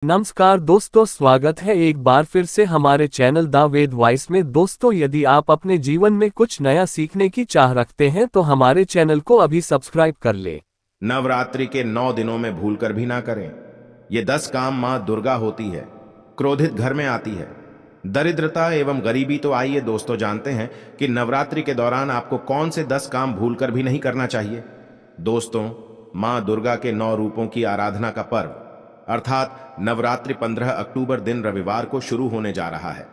नमस्कार दोस्तों, स्वागत है एक बार फिर से हमारे चैनल द वेद वॉइस में। दोस्तों, यदि आप अपने जीवन में कुछ नया सीखने की चाह रखते हैं तो हमारे चैनल को अभी सब्सक्राइब कर ले। नवरात्रि के 9 दिनों में भूलकर भी ना करें। ये 10 काम मां दुर्गा होती है, क्रोधित घर में आती है। दरिद्रता एवं गरीबी। तो आइए दोस्तों जानते हैं कि नवरात्रि के दौरान आपको कौन से 10 काम भूलकर भी नहीं करना चाहिए। दोस्तों, मां दुर्गा के 9 रूपों की आराधना का पर्व अर्थात नवरात्रि 15 अक्टूबर दिन रविवार को शुरू होने जा रहा है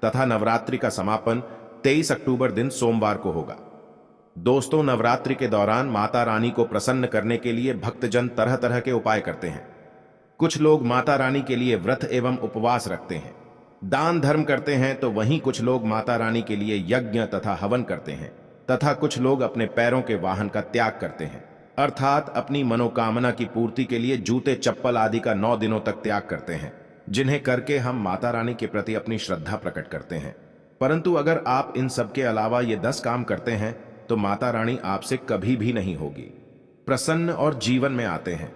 तथा नवरात्रि का समापन 23 अक्टूबर दिन सोमवार को होगा। दोस्तों, नवरात्रि के दौरान माता रानी को प्रसन्न करने के लिए भक्तजन तरह तरह के उपाय करते हैं। कुछ लोग माता रानी के लिए व्रत एवं उपवास रखते हैं, दान धर्म करते हैं, तो वहीं कुछ लोग माता रानी के लिए यज्ञ तथा हवन करते हैं तथा कुछ लोग अपने पैरों के वाहन का त्याग करते हैं अर्थात अपनी मनोकामना की पूर्ति के लिए जूते चप्पल आदि का 9 दिनों तक त्याग करते हैं, जिन्हें करके हम माता रानी के प्रति अपनी श्रद्धा प्रकट करते हैं। परंतु अगर आप इन सब के अलावा ये 10 काम करते हैं तो माता रानी आपसे कभी भी नहीं होगी प्रसन्न और जीवन में आते हैं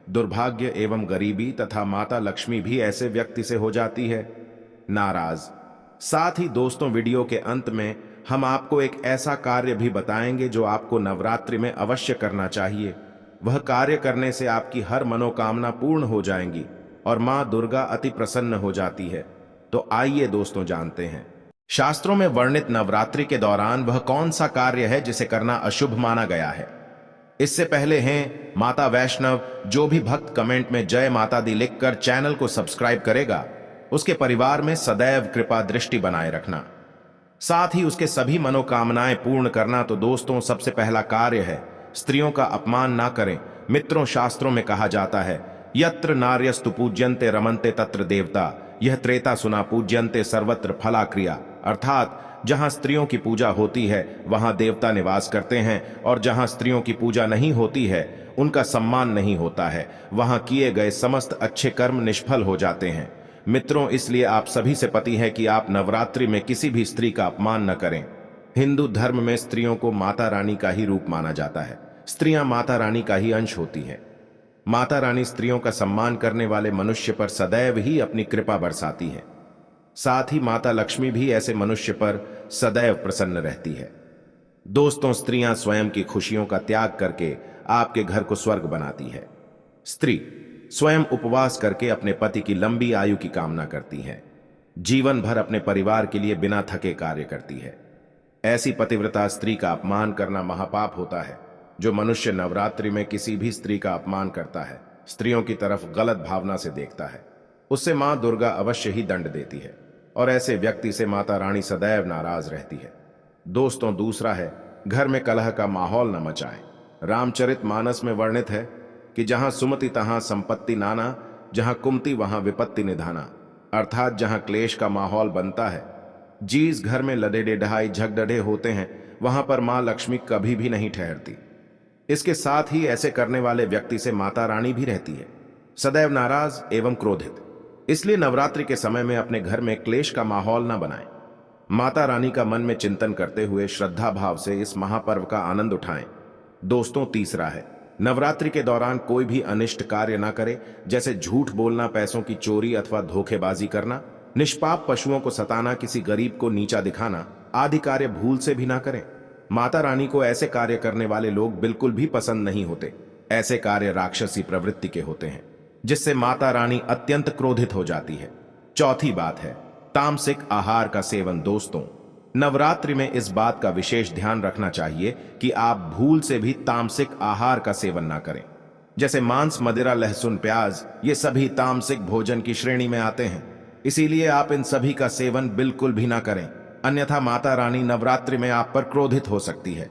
दुर्भाग्य एवं गरीबी तथा माता लक्ष्मी भी ऐसे व्यक्ति से हो जाती है नाराज। साथ ही दोस्तों, वीडियो के अंत में हम आपको एक ऐसा कार्य भी बताएंगे जो आपको नवरात्रि में अवश्य करना चाहिए। वह कार्य करने से आपकी हर मनोकामना पूर्ण हो जाएंगी और मां दुर्गा अति प्रसन्न हो जाती है। तो आइए दोस्तों जानते हैं शास्त्रों में वर्णित नवरात्रि के दौरान वह कौन सा कार्य है जिसे करना अशुभ माना गया है। इससे पहले हैं माता वैष्णव। जो भी भक्त कमेंट में जय माता दी लिखकर चैनल को सब्सक्राइब करेगा, उसके परिवार में सदैव कृपा दृष्टि बनाए रखना, साथ ही उसके सभी मनोकामनाएं पूर्ण करना। तो दोस्तों, सबसे पहला कार्य है स्त्रियों का अपमान ना करें। मित्रों, शास्त्रों में कहा जाता है यत्र नार्यस्तु पूज्यन्ते रमन्ते तत्र देवता। यह त्रेता सुना पूज्यन्ते सर्वत्र फला क्रिया अर्थात जहां स्त्रियों की पूजा होती है वहां देवता निवास करते हैं और जहां स्त्रियों की पूजा नहीं होती है, उनका सम्मान नहीं होता है, वहां किए गए समस्त अच्छे कर्म निष्फल हो जाते हैं। मित्रों, इसलिए आप सभी से पति है कि आप नवरात्रि में किसी भी स्त्री का अपमान न करें। हिंदू धर्म में स्त्रियों को माता रानी का ही रूप माना जाता है। स्त्रियां माता रानी का ही अंश होती हैं। माता रानी स्त्रियों का सम्मान करने वाले मनुष्य पर सदैव ही अपनी कृपा बरसाती है। साथ ही माता लक्ष्मी भी ऐसे मनुष्य पर सदैव प्रसन्न रहती है। दोस्तों, स्त्रियां स्वयं की खुशियों का त्याग करके आपके घर को स्वर्ग बनाती है। स्त्री स्वयं उपवास करके अपने पति की लंबी आयु की कामना करती है। जीवन भर अपने परिवार के लिए बिना थके कार्य करती है। ऐसी पतिव्रता स्त्री का अपमान करना महापाप होता है। जो मनुष्य नवरात्रि में किसी भी स्त्री का अपमान करता है, स्त्रियों की तरफ गलत भावना से देखता है, उससे मां दुर्गा अवश्य ही दंड देती है और ऐसे व्यक्ति से माता रानी सदैव नाराज रहती है। दोस्तों, दूसरा है घर में कलह का माहौल न मचाएं। रामचरितमानस में वर्णित है कि जहां सुमति तहां संपत्ति नाना, जहां कुमति वहां विपत्ति निधाना अर्थात जहां क्लेश का माहौल बनता है, जिस घर में लड़े ढाई झगड़े होते हैं, वहां पर मां लक्ष्मी कभी भी नहीं ठहरती। इसके साथ ही ऐसे करने वाले व्यक्ति से माता रानी भी रहती है, सदैव नाराज एवं क्रोधित। इसलिए नवरात्रि के समय में अपने घर में क्लेश का माहौल न बनाएं। माता रानी का मन में चिंतन करते हुए श्रद्धा भाव से इस महापर्व का आनंद उठाएं। दोस्तों, तीसरा है नवरात्रि के दौरान कोई भी अनिष्ट कार्य ना करे, जैसे झूठ बोलना, पैसों की चोरी अथवा धोखेबाजी करना, निष्पाप पशुओं को सताना, किसी गरीब को नीचा दिखाना आदि कार्य भूल से भी ना करें। माता रानी को ऐसे कार्य करने वाले लोग बिल्कुल भी पसंद नहीं होते। ऐसे कार्य राक्षसी प्रवृत्ति के होते हैं, जिससे माता रानी अत्यंत क्रोधित हो जाती है। चौथी बात है तामसिक आहार का सेवन। दोस्तों, नवरात्रि में इस बात का विशेष ध्यान रखना चाहिए कि आप भूल से भी तामसिक आहार का सेवन ना करें। जैसे मांस, मदिरा, लहसुन, प्याज, ये सभी तामसिक भोजन की श्रेणी में आते हैं। इसीलिए आप इन सभी का सेवन बिल्कुल भी ना करें, अन्यथा माता रानी नवरात्रि में आप पर क्रोधित हो सकती है।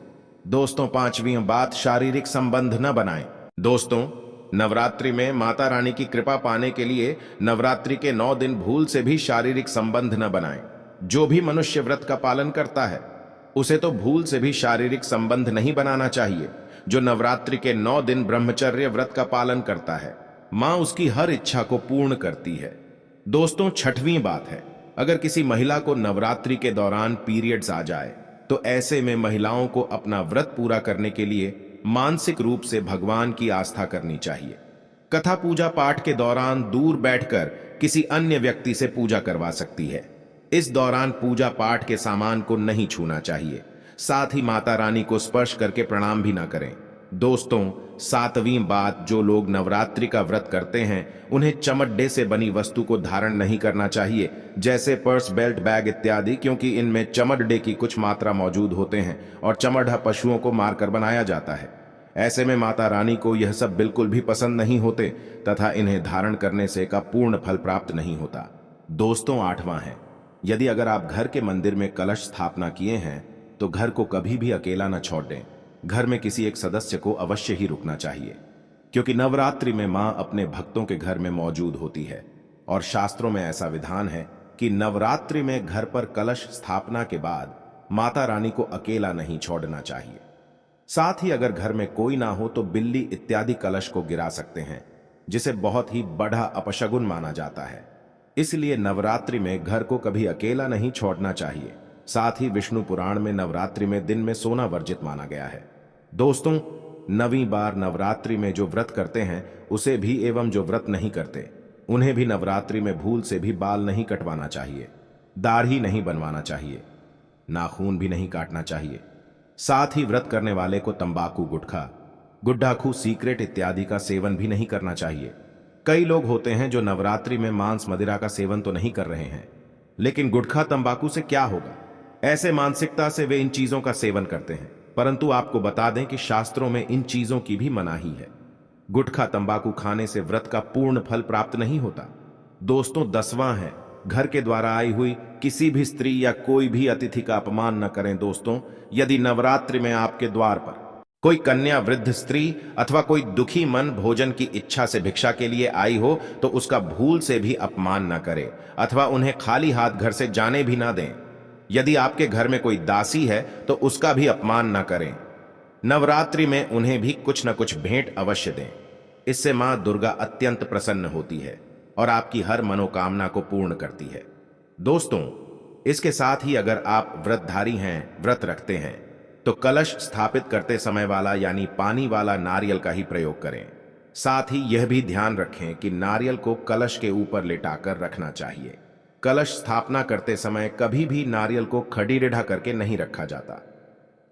दोस्तों, पांचवी बात शारीरिक संबंध न बनाएं। दोस्तों, नवरात्रि में माता रानी की कृपा पाने के लिए नवरात्रि के 9 दिन भूल से भी शारीरिक संबंध न बनाएं। जो भी मनुष्य व्रत का पालन करता है, उसे तो भूल से भी शारीरिक संबंध नहीं बनाना चाहिए। जो नवरात्रि के 9 दिन ब्रह्मचर्य व्रत का पालन करता है, मां उसकी हर इच्छा को पूर्ण करती है। दोस्तों, छठवीं बात है अगर किसी महिला को नवरात्रि के दौरान पीरियड्स आ जाए, तो ऐसे में महिलाओं को अपना व्रत पूरा करने के लिए मानसिक रूप से भगवान की आस्था करनी चाहिए। कथा पूजा पाठ के दौरान दूर बैठकर किसी अन्य व्यक्ति से पूजा करवा सकती है। इस दौरान पूजा पाठ के सामान को नहीं छूना चाहिए। साथ ही माता रानी को स्पर्श करके प्रणाम भी ना करें। दोस्तों, सातवीं बात, जो लोग नवरात्रि का व्रत करते हैं उन्हें चमड्डे से बनी वस्तु को धारण नहीं करना चाहिए, जैसे पर्स, बेल्ट, बैग इत्यादि, क्योंकि इनमें चमड्डे की कुछ मात्रा मौजूद होते हैं और चमड़ा पशुओं को मारकर बनाया जाता है। ऐसे में माता रानी को यह सब बिल्कुल भी पसंद नहीं होते तथा इन्हें धारण करने से का पूर्ण फल प्राप्त नहीं होता। दोस्तों, 8वां है, यदि अगर आप घर के मंदिर में कलश स्थापना किए हैं तो घर को कभी भी अकेला न छोड़ दें। घर में किसी एक सदस्य को अवश्य ही रुकना चाहिए, क्योंकि नवरात्रि में मां अपने भक्तों के घर में मौजूद होती है और शास्त्रों में ऐसा विधान है कि नवरात्रि में घर पर कलश स्थापना के बाद माता रानी को अकेला नहीं छोड़ना चाहिए। साथ ही अगर घर में कोई ना हो तो बिल्ली इत्यादि कलश को गिरा सकते हैं, जिसे बहुत ही बड़ा अपशगुन माना जाता है। इसलिए नवरात्रि में घर को कभी अकेला नहीं छोड़ना चाहिए। साथ ही विष्णु पुराण में नवरात्रि में दिन में सोना वर्जित माना गया है। दोस्तों, 9वीं बार नवरात्रि में जो व्रत करते हैं उसे भी एवं जो व्रत नहीं करते उन्हें भी नवरात्रि में भूल से भी बाल नहीं कटवाना चाहिए, दाढ़ी नहीं बनवाना चाहिए, नाखून भी नहीं काटना चाहिए। साथ ही व्रत करने वाले को तंबाकू, गुटखा, गुड्डाखू, सिगरेट इत्यादि का सेवन भी नहीं करना चाहिए। कई लोग होते हैं जो नवरात्रि में मांस मदिरा का सेवन तो नहीं कर रहे हैं, लेकिन गुटखा तंबाकू से क्या होगा, ऐसे मानसिकता से वे इन चीजों का सेवन करते हैं। परंतु आपको बता दें कि शास्त्रों में इन चीजों की भी मनाही है। गुटखा तंबाकू खाने से व्रत का पूर्ण फल प्राप्त नहीं होता। दोस्तों, 10वां है, घर के द्वारा आई हुई किसी भी स्त्री या कोई भी अतिथि का अपमान न करें। दोस्तों, यदि नवरात्रि में आपके द्वार पर कोई कन्या, वृद्ध स्त्री अथवा कोई दुखी मन भोजन की इच्छा से भिक्षा के लिए आई हो तो उसका भूल से भी अपमान न करें अथवा उन्हें खाली हाथ घर से जाने भी ना दें। यदि आपके घर में कोई दासी है तो उसका भी अपमान न करें। नवरात्रि में उन्हें भी कुछ न कुछ भेंट अवश्य दें। इससे मां दुर्गा अत्यंत प्रसन्न होती है और आपकी हर मनोकामना को पूर्ण करती है। दोस्तों, इसके साथ ही अगर आप व्रतधारी हैं, व्रत रखते हैं, तो कलश स्थापित करते समय वाला यानी पानी वाला नारियल का ही प्रयोग करें। साथ ही यह भी ध्यान रखें कि नारियल को कलश के ऊपर लेटाकर रखना चाहिए। कलश स्थापना करते समय कभी भी नारियल को खड़ी टेढ़ा करके नहीं रखा जाता।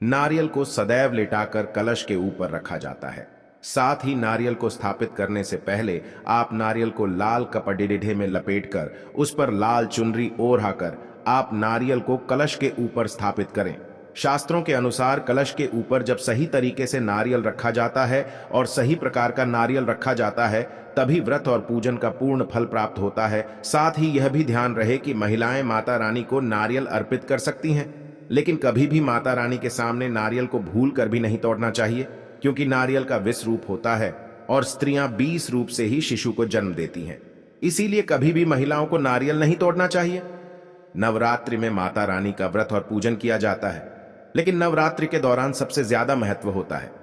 नारियल को सदैव लेटाकर कलश के ऊपर रखा जाता है। साथ ही नारियल को स्थापित करने से पहले आप नारियल को लाल कपड़े में लपेटकर उस पर लाल चुनरी ओढ़ाकर आप नारियल को कलश के ऊपर स्थापित करें। शास्त्रों के अनुसार कलश के ऊपर जब सही तरीके से नारियल रखा जाता है और सही प्रकार का नारियल रखा जाता है तभी व्रत और पूजन का पूर्ण फल प्राप्त होता है। साथ ही यह भी ध्यान रहे कि महिलाएं माता रानी को नारियल अर्पित कर सकती हैं, लेकिन कभी भी माता रानी के सामने नारियल को भूल कर भी नहीं तोड़ना चाहिए, क्योंकि नारियल का 20 रूप होता है और स्त्रियां 20 रूप से ही शिशु को जन्म देती हैं। इसीलिए कभी भी महिलाओं को नारियल नहीं तोड़ना चाहिए। नवरात्रि में माता रानी का व्रत और पूजन किया जाता है, लेकिन नवरात्रि के दौरान सबसे ज्यादा महत्व होता है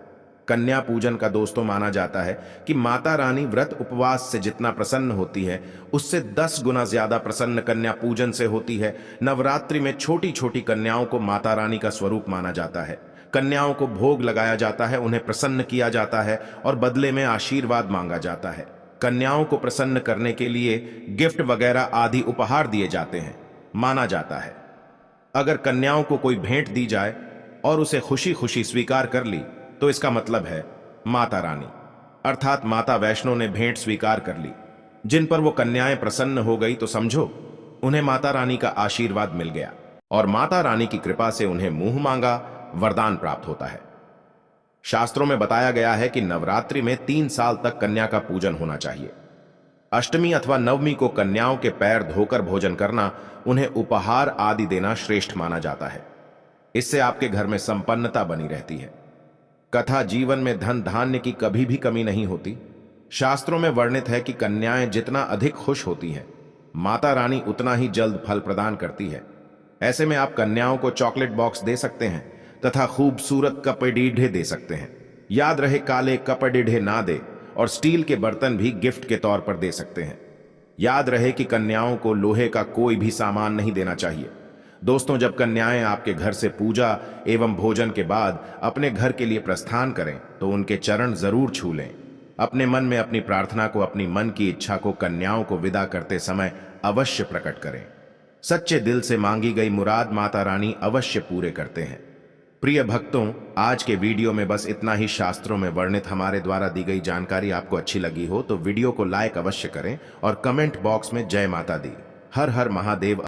कन्या पूजन का। दोस्तों, माना जाता है कि माता रानी व्रत उपवास से जितना प्रसन्न होती है उससे 10 गुना ज्यादा प्रसन्न कन्या पूजन से होती है। नवरात्रि में छोटी छोटी कन्याओं को माता रानी का स्वरूप माना जाता है। कन्याओं को भोग लगाया जाता है, उन्हें प्रसन्न किया जाता है और बदले में आशीर्वाद मांगा जाता है। कन्याओं को प्रसन्न करने के लिए गिफ्ट वगैरह आदि उपहार दिए जाते हैं। माना जाता है अगर कन्याओं को कोई भेंट दी जाए और उसे खुशी खुशी स्वीकार कर ली तो इसका मतलब है माता रानी अर्थात माता वैष्णो ने भेंट स्वीकार कर ली। जिन पर वो कन्याएं प्रसन्न हो गई तो समझो उन्हें माता रानी का आशीर्वाद मिल गया और माता रानी की कृपा से उन्हें मुंह मांगा वरदान प्राप्त होता है। शास्त्रों में बताया गया है कि नवरात्रि में 3 साल तक कन्या का पूजन होना चाहिए। अष्टमी अथवा नवमी को कन्याओं के पैर धोकर भोजन करना, उन्हें उपहार आदि देना श्रेष्ठ माना जाता है। इससे आपके घर में संपन्नता बनी रहती है। कथा जीवन में धन धान्य की कभी भी कमी नहीं होती। शास्त्रों में वर्णित है कि कन्याएं जितना अधिक खुश होती हैं, माता रानी उतना ही जल्द फल प्रदान करती है। ऐसे में आप कन्याओं को चॉकलेट बॉक्स दे सकते हैं तथा खूबसूरत कपड़े दे सकते हैं। याद रहे काले कपड़े ना दे और स्टील के बर्तन भी गिफ्ट के तौर पर दे सकते हैं। याद रहे कि कन्याओं को लोहे का कोई भी सामान नहीं देना चाहिए। दोस्तों, जब कन्याएं आपके घर से पूजा एवं भोजन के बाद अपने घर के लिए प्रस्थान करें तो उनके चरण जरूर छू लें। अपने मन में अपनी प्रार्थना को, अपनी मन की इच्छा को कन्याओं को विदा करते समय अवश्य प्रकट करें। सच्चे दिल से मांगी गई मुराद माता रानी अवश्य पूरे करते हैं। प्रिय भक्तों, आज के वीडियो में बस इतना ही। शास्त्रों में वर्णित हमारे द्वारा दी गई जानकारी आपको अच्छी लगी हो तो वीडियो को लाइक अवश्य करें और कमेंट बॉक्स में जय माता दी, हर हर महादेव।